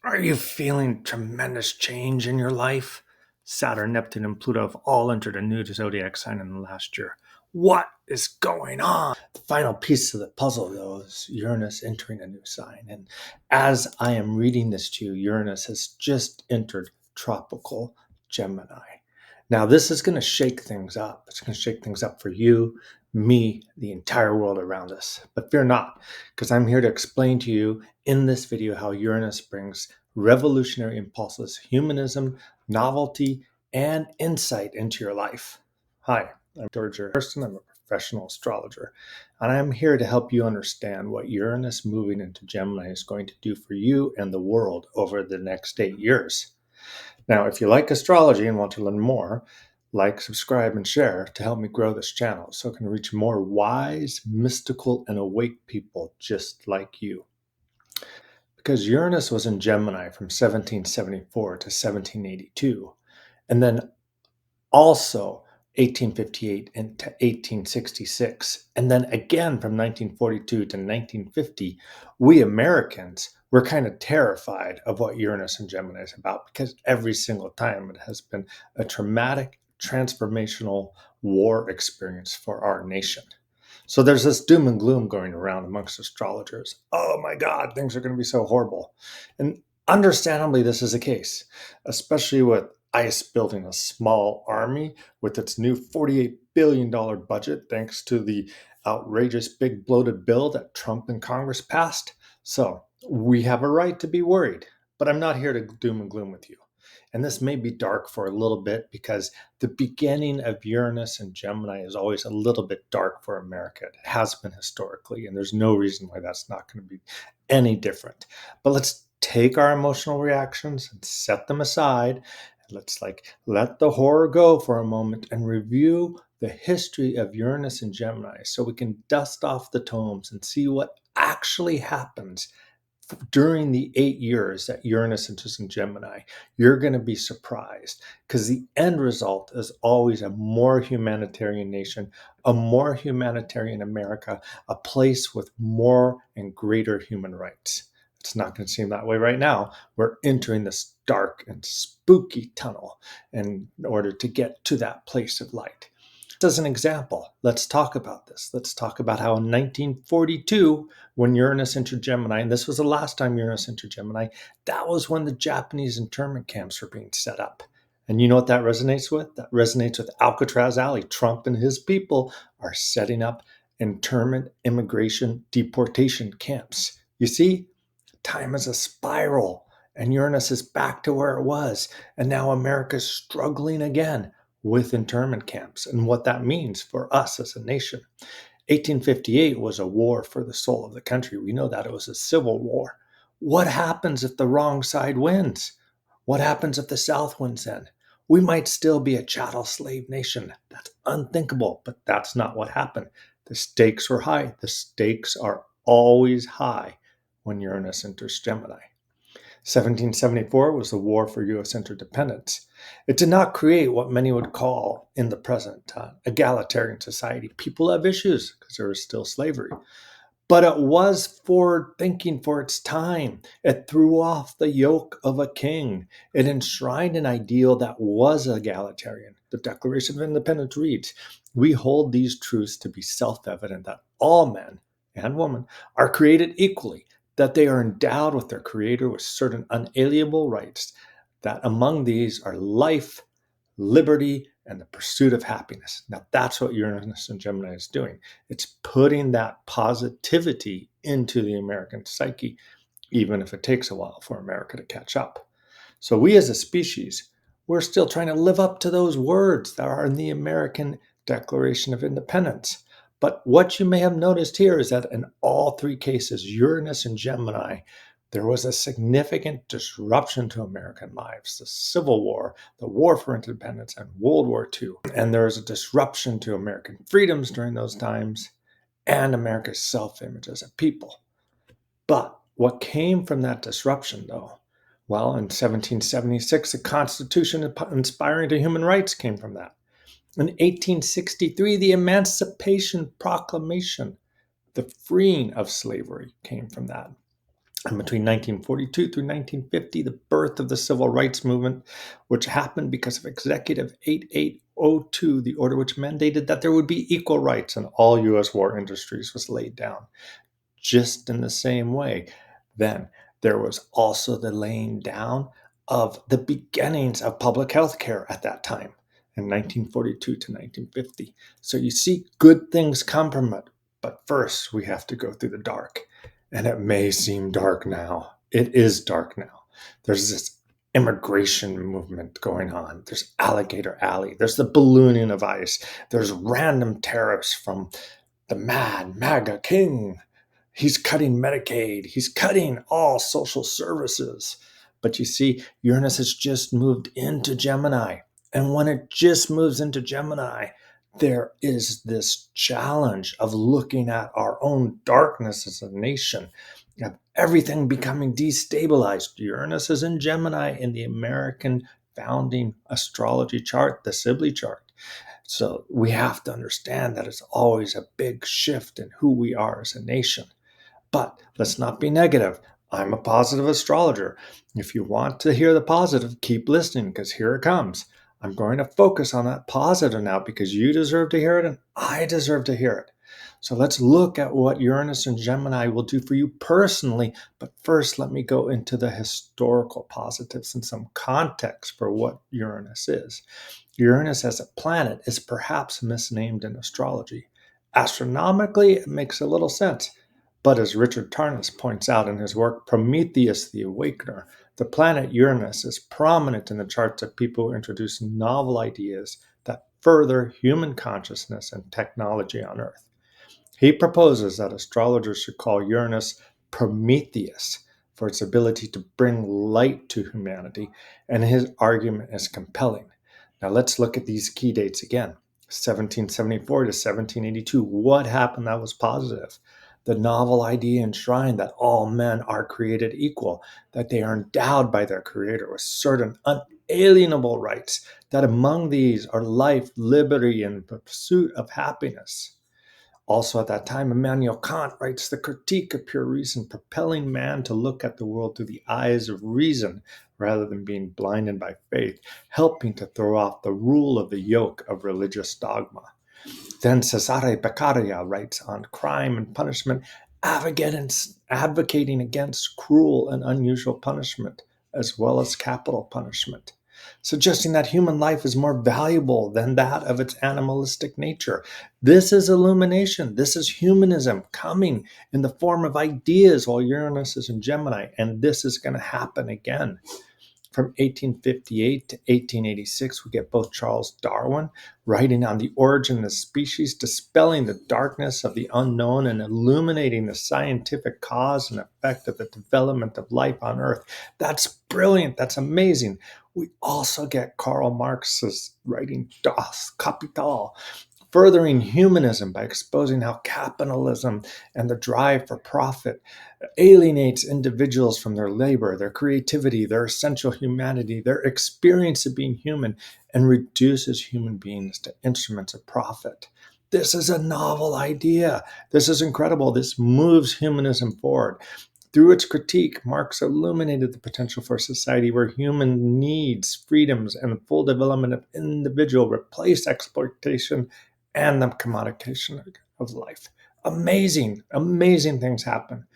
Are you feeling tremendous change in your life? Saturn, Neptune, and Pluto have all entered a new zodiac sign in the last year. What is going on? The final piece of the puzzle, though, is Uranus entering a new sign. And as I am reading this to you, Uranus has just entered tropical Gemini. Now, this is going to shake things up. It's going to shake things up for you, me, the entire world around us. But fear not, because I'm here to explain to you in this video how Uranus brings revolutionary impulses, humanism, novelty, and insight into your life. Hi, I'm Dorje of I'm a professional astrologer, and I'm here to help you understand what Uranus moving into Gemini is going to do for you and the world over the next 8 years. Now, if you like astrology and want to learn more, like, subscribe, and share to help me grow this channel so I can reach more wise, mystical, and awake people just like you. Because Uranus was in Gemini from 1774 to 1782, and then also 1858 into 1866, and then again from 1942 to 1950, we Americans were kind of terrified of what Uranus and Gemini is about because every single time it has been a traumatic, transformational war experience for our nation. So there's this doom and gloom going around amongst astrologers. Oh my God, things are going to be so horrible. And understandably, this is the case, especially with ICE building a small army with its new $48 billion budget, thanks to the outrageous big bloated bill that Trump and Congress passed. So we have a right to be worried, but I'm not here to doom and gloom with you. And this may be dark for a little bit because the beginning of Uranus and Gemini is always a little bit dark for America. It has been historically, and there's no reason why that's not going to be any different. But let's take our emotional reactions and set them aside. Let's let the horror go for a moment and review the history of Uranus and Gemini so we can dust off the tomes and see what actually happens during the 8 years that Uranus enters in Gemini. You're going to be surprised because the end result is always a more humanitarian nation, a more humanitarian America, a place with more and greater human rights. It's not going to seem that way right now. We're entering this dark and spooky tunnel in order to get to that place of light. As an example, let's talk about this. Let's talk about how in 1942, when Uranus entered Gemini, and this was the last time Uranus entered Gemini, that was when the Japanese internment camps were being set up. And you know what that resonates with? That resonates with Alcatraz Alley. Trump and his people are setting up internment, immigration, deportation camps. You see, time is a spiral, and Uranus is back to where it was. And now America's struggling again with internment camps and what that means for us as a nation. 1858 was a war for the soul of the country. We know that it was a civil war. What happens if the wrong side wins? What happens if the South wins then? We might still be a chattel slave nation. That's unthinkable, but that's not what happened. The stakes were high. The stakes are always high when Uranus enters Gemini. 1774 was the war for U.S. interdependence. It did not create what many would call, in the present, egalitarian society. People have issues because there is still slavery. But it was forward thinking for its time. It threw off the yoke of a king. It enshrined an ideal that was egalitarian. The Declaration of Independence reads, "We hold these truths to be self-evident that all men and women are created equally, that they are endowed with their Creator with certain unalienable rights, that among these are life, liberty, and the pursuit of happiness." Now, that's what Uranus and Gemini is doing. It's putting that positivity into the American psyche, even if it takes a while for America to catch up. So we as a species, we're still trying to live up to those words that are in the American Declaration of Independence. But what you may have noticed here is that in all three cases, Uranus and Gemini, there was a significant disruption to American lives. The Civil War, the War for Independence, and World War II. And there was a disruption to American freedoms during those times and America's self-image as a people. But what came from that disruption, though? Well, in 1776, the Constitution inspiring to human rights came from that. In 1863, the Emancipation Proclamation, the freeing of slavery, came from that. And between 1942 through 1950, the birth of the civil rights movement, which happened because of Executive 8802, the order which mandated that there would be equal rights in all U.S. war industries, was laid down. Just in the same way, then there was also the laying down of the beginnings of public health care at that time in 1942 to 1950. So you see, good things come from it. But first, we have to go through the dark. And it may seem dark now. It is dark now. There's this immigration movement going on. There's Alligator Alley. There's the ballooning of ice. There's random tariffs from the mad MAGA king. He's cutting Medicaid. He's cutting all social services. But you see, Uranus has just moved into Gemini. And when it just moves into Gemini, there is this challenge of looking at our own darkness as a nation, of everything becoming destabilized. Uranus is in Gemini in the American founding astrology chart, the Sibley chart. So we have to understand that it's always a big shift in who we are as a nation. But let's not be negative. I'm a positive astrologer. If you want to hear the positive, keep listening because here it comes. I'm going to focus on that positive now because you deserve to hear it and I deserve to hear it. So let's look at what Uranus and Gemini will do for you personally. But first, let me go into the historical positives and some context for what Uranus is. Uranus as a planet is perhaps misnamed in astrology. Astronomically, it makes a little sense. But as Richard Tarnas points out in his work Prometheus, the Awakener, the planet Uranus is prominent in the charts of people who introduce novel ideas that further human consciousness and technology on Earth. He proposes that astrologers should call Uranus Prometheus for its ability to bring light to humanity, and his argument is compelling. Now let's look at these key dates again. 1774 to 1782. What happened that was positive? The novel idea enshrined that all men are created equal, that they are endowed by their Creator with certain unalienable rights, that among these are life, liberty, and the pursuit of happiness. Also, at that time, Immanuel Kant writes the Critique of Pure Reason, propelling man to look at the world through the eyes of reason rather than being blinded by faith, helping to throw off the rule of the yoke of religious dogma. Then Cesare Beccaria writes on crime and punishment, advocating against cruel and unusual punishment, as well as capital punishment, suggesting that human life is more valuable than that of its animalistic nature. This is illumination. This is humanism coming in the form of ideas while Uranus is in Gemini, and this is going to happen again. From 1858 to 1886, we get both Charles Darwin writing on the origin of species, dispelling the darkness of the unknown and illuminating the scientific cause and effect of the development of life on Earth. That's brilliant. That's amazing. We also get Karl Marx's writing Das Kapital, furthering humanism by exposing how capitalism and the drive for profit alienates individuals from their labor, their creativity, their essential humanity, their experience of being human, and reduces human beings to instruments of profit. This is a novel idea. This is incredible. This moves humanism forward. Through its critique, Marx illuminated the potential for a society where human needs, freedoms, and the full development of individual replace exploitation and the commodification of life. Amazing, amazing things happen.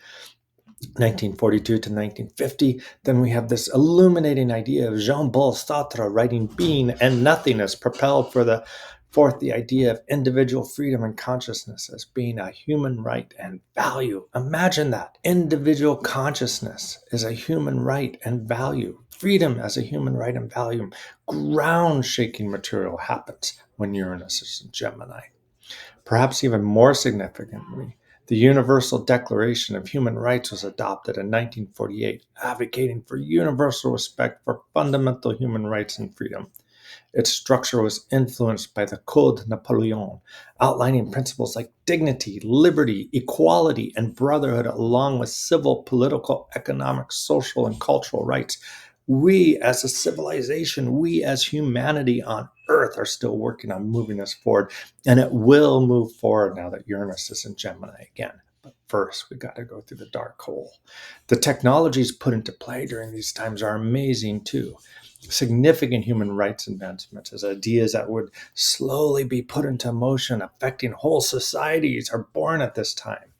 1942 to 1950, then we have this illuminating idea of Jean-Paul Sartre writing Being and Nothingness, propelled forth the idea of individual freedom and consciousness as being a human right and value. Imagine that. Individual consciousness is a human right and value. Freedom as a human right and value. Ground-shaking material happens when Uranus is in Gemini. Perhaps even more significantly, the Universal Declaration of Human Rights was adopted in 1948, advocating for universal respect for fundamental human rights and freedom. Its structure was influenced by the Code Napoleon, outlining principles like dignity, liberty, equality, and brotherhood, along with civil, political, economic, social, and cultural rights. We as a civilization, we as humanity on Earth are still working on moving us forward, and it will move forward now that Uranus is in Gemini again. But first, we got to go through the dark hole. The technologies put into play during these times are amazing too. Significant human rights advancements as ideas that would slowly be put into motion, affecting whole societies, are born at this time.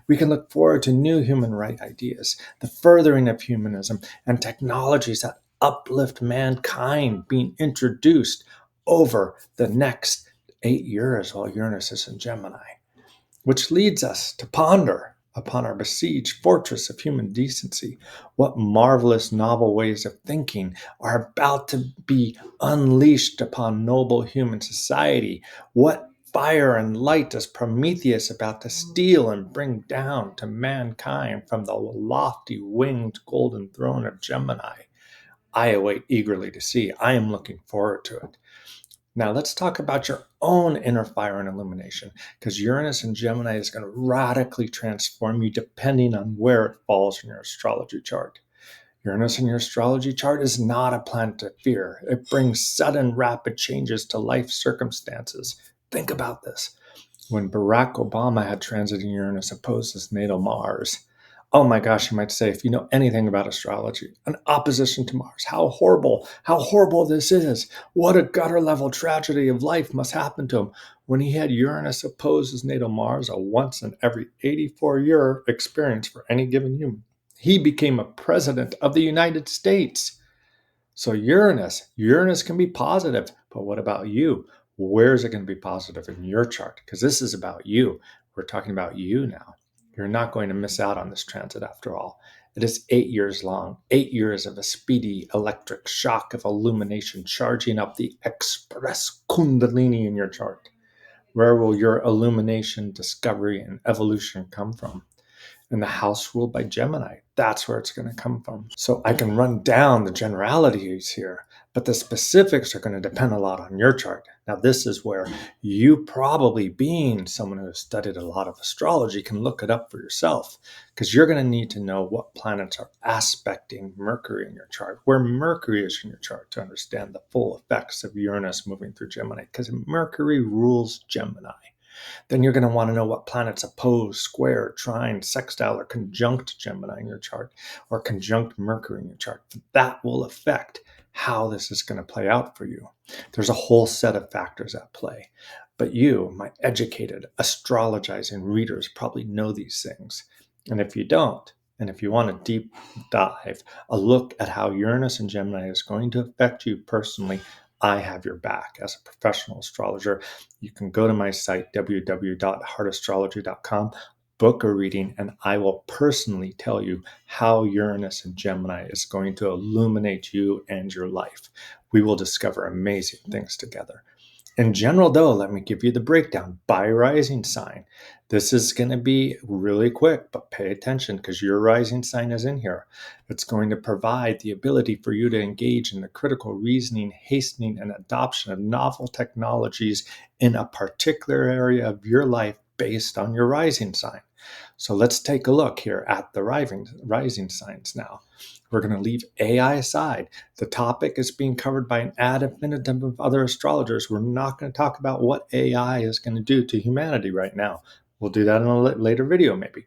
We can look forward to new human rights ideas, the furthering of humanism, and technologies that uplift mankind being introduced over the next 8 years while Uranus is in Gemini, which leads us to ponder upon our besieged fortress of human decency. What marvelous novel ways of thinking are about to be unleashed upon noble human society? What fire and light is Prometheus about to steal and bring down to mankind from the lofty winged golden throne of Gemini? I await eagerly to see. I am looking forward to it. Now, let's talk about your own inner fire and illumination, because Uranus and Gemini is going to radically transform you depending on where it falls in your astrology chart. Uranus in your astrology chart is not a planet of fear. It brings sudden, rapid changes to life circumstances. Think about this. When Barack Obama had transit in Uranus opposed his natal Mars, oh my gosh, you might say, if you know anything about astrology, an opposition to Mars, how horrible this is. What a gutter level tragedy of life must happen to him. When he had Uranus oppose his natal Mars, a once in every 84-year experience for any given human, he became a president of the United States. So Uranus can be positive, but what about you? Where is it going to be positive in your chart? Because this is about you. We're talking about you now. You're not going to miss out on this transit after all. It is 8 years long, 8 years of a speedy electric shock of illumination charging up the express kundalini in your chart. Where will your illumination, discovery, and evolution come from? In the house ruled by Gemini. That's where it's going to come from. So I can run down the generalities here, but the specifics are going to depend a lot on your chart. Now, this is where you, probably being someone who has studied a lot of astrology, can look it up for yourself, because you're going to need to know what planets are aspecting Mercury in your chart, where Mercury is in your chart, to understand the full effects of Uranus moving through Gemini, because Mercury rules Gemini. Then you're going to want to know what planets oppose, square, trine, sextile, or conjunct Gemini in your chart, or conjunct Mercury in your chart. That will affect how this is going to play out for you. There's a whole set of factors at play. But you, my educated, astrologizing readers, probably know these things. And if you don't, and if you want a deep dive, a look at how Uranus and Gemini is going to affect you personally, I have your back as a professional astrologer. You can go to my site, www.heartastrology.com, book a reading, and I will personally tell you how Uranus and Gemini is going to illuminate you and your life. We will discover amazing things together. In general, though, let me give you the breakdown by rising sign. This is going to be really quick, but pay attention because your rising sign is in here. It's going to provide the ability for you to engage in the critical reasoning, hastening, and adoption of novel technologies in a particular area of your life based on your rising sign. So let's take a look here at the rising signs now. We're going to leave AI aside. The topic is being covered by an ad infinitum of other astrologers. We're not going to talk about what AI is going to do to humanity right now. We'll do that in a later video maybe.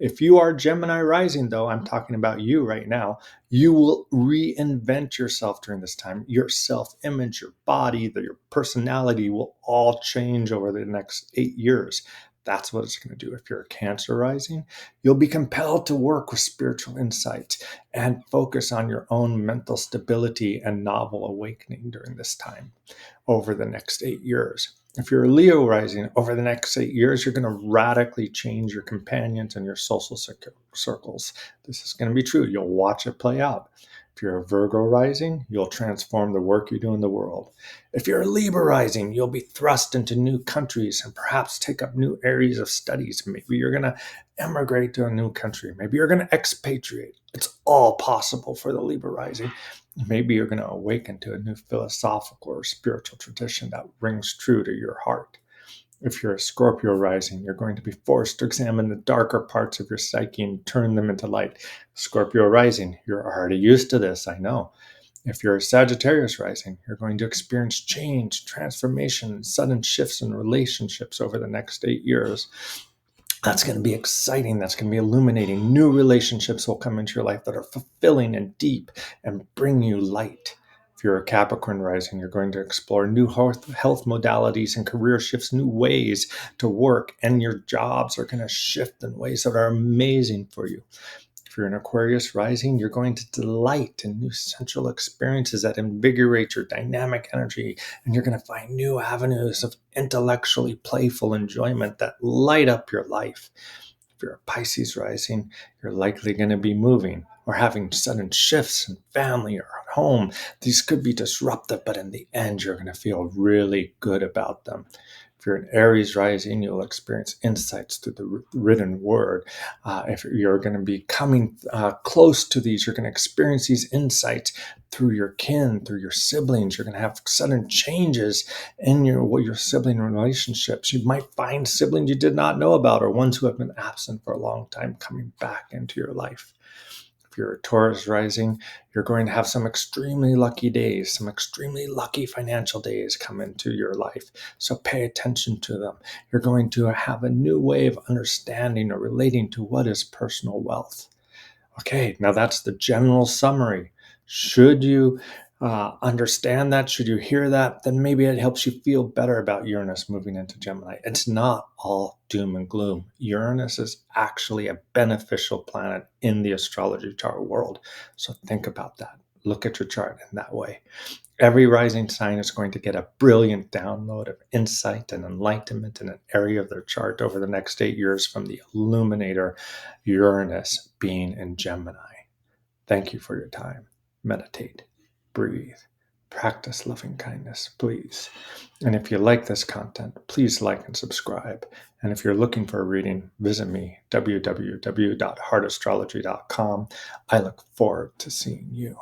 If you are Gemini rising, though, I'm talking about you right now, you will reinvent yourself during this time. Your self-image, your body, your personality will all change over the next 8 years. That's what it's going to do. If you're a Cancer rising, you'll be compelled to work with spiritual insights and focus on your own mental stability and novel awakening during this time over the next 8 years. If you're a Leo rising, over the next 8 years, you're going to radically change your companions and your social circles. This is going to be true. You'll watch it play out. If you're a Virgo rising, you'll transform the work you do in the world. If you're a Libra rising, you'll be thrust into new countries and perhaps take up new areas of studies. Maybe you're going to emigrate to a new country. Maybe you're going to expatriate. It's all possible for the Libra rising. Maybe you're going to awaken to a new philosophical or spiritual tradition that rings true to your heart. If you're a Scorpio rising, you're going to be forced to examine the darker parts of your psyche and turn them into light. Scorpio rising, you're already used to this, I know. If you're a Sagittarius rising, you're going to experience change, transformation, and sudden shifts in relationships over the next 8 years. That's going to be exciting. That's going to be illuminating. New relationships will come into your life that are fulfilling and deep and bring you light. If you're a Capricorn rising, you're going to explore new health modalities and career shifts, new ways to work, and your jobs are going to shift in ways that are amazing for you. If you're an Aquarius rising, you're going to delight in new sensual experiences that invigorate your dynamic energy, and you're going to find new avenues of intellectually playful enjoyment that light up your life. If you're a Pisces rising, you're likely going to be moving or having sudden shifts in family or at home. These could be disruptive, but in the end, you're going to feel really good about them. If you're an Aries rising, you'll experience insights through the written word. If you're going to be coming close to these, you're going to experience these insights through your kin, through your siblings. You're going to have sudden changes in your sibling relationships. You might find siblings you did not know about or ones who have been absent for a long time coming back into your life. If you're a Taurus rising, you're going to have some extremely lucky days, some extremely lucky financial days come into your life. So pay attention to them. You're going to have a new way of understanding or relating to what is personal wealth. Okay, now that's the general summary. Should you understand that, should you hear that, then maybe it helps you feel better about Uranus moving into Gemini. It's not all doom and gloom. Uranus is actually a beneficial planet in the astrology chart world. So think about that. Look at your chart in that way. Every rising sign is going to get a brilliant download of insight and enlightenment in an area of their chart over the next 8 years from the Illuminator Uranus being in Gemini. Thank you for your time. Meditate, breathe, practice loving kindness, please. And if you like this content, please like and subscribe. And if you're looking for a reading, visit me, www.heartastrology.com. I look forward to seeing you.